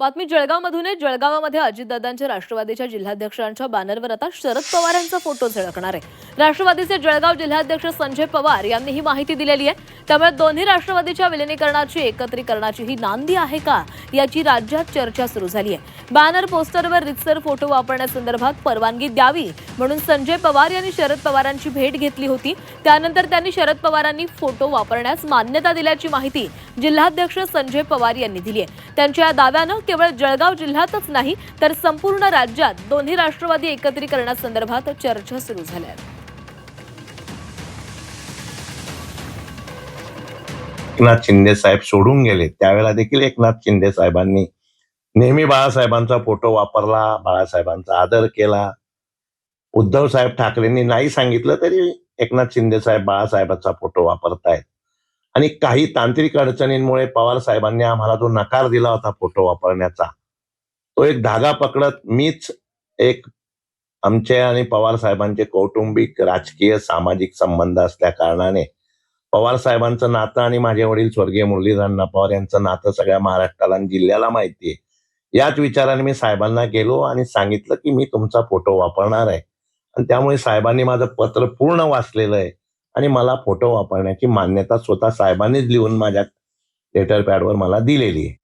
बातमी जळगावमधून आहे. जळगावामध्ये अजितदादांच्या राष्ट्रवादीच्या जिल्हाध्यक्षांच्या बॅनरवर आता शरद पवारांचा फोटो झळकणार आहे. राष्ट्रवादीचे जळगाव जिल्हाध्यक्ष संजय पवार यांनी ही माहिती दिलेली आहे. त्यामुळे दोन्ही राष्ट्रवादीच्या विलिनीकरणाची एकत्रीकरणाची ही नांदी आहे का याची राज्यात चर्चा सुरू झाली आहे. बॅनर पोस्टरवर रितसर फोटो वापरण्यासंदर्भात परवानगी द्यावी म्हणून संजय पवार यांनी शरद पवारांची भेट घेतली होती. त्यानंतर त्यांनी शरद पवारांनी फोटो वापरण्यास मान्यता दिल्याची माहिती जिल्हाध्यक्ष संजय पवार यांनी दिली आहे. त्यांच्या या दाव्यानं केवळ जळगाव जिल्ह्यातच नाही तर संपूर्ण राज्यात दोन्ही राष्ट्रवादी एकत्रीकरणासंदर्भात चर्चा सुरू झाल्या आहेत. एकनाथ शिंदे साहेब सोडून गेले त्यावेळेला देखील एकनाथ शिंदे साहेबांनी नेहमी बाळासाहेबांचा फोटो वापरला, बाळासाहेबांचा आदर केला. उद्धव साहेब ठाकरेंनी नाही सांगितलं तरी एकनाथ शिंदे साहेब बाळासाहेबांचा फोटो वापरतायत. आणि काही तांत्रिक अडचणींमुळे पवार साहेबांनी आम्हाला जो नकार दिला होता फोटो वापरण्याचा, तो एक धागा पकडत मीच एक आमचे आणि पवार साहेबांचे कौटुंबिक, राजकीय, सामाजिक संबंध असल्या कारणाने पवार साहेबांचं नातं आणि माझे वडील स्वर्गीय मुरलीधर पवार यांचं नातं सगळ्या महाराष्ट्राला आणि जिल्ह्याला माहितीये. याच विचाराने मी साहेबांना गेलो आणि सांगितलं की मी तुमचा फोटो वापरणार आहे. आणि त्यामुळे साहेबांनी माझं पत्र पूर्ण वाचलेलं आहे आणि मला फोटो वापरण्याची मान्यता स्वतः साहेबांनीच लिहून माझ्या लेटर पॅडवर मला दिलेली आहे.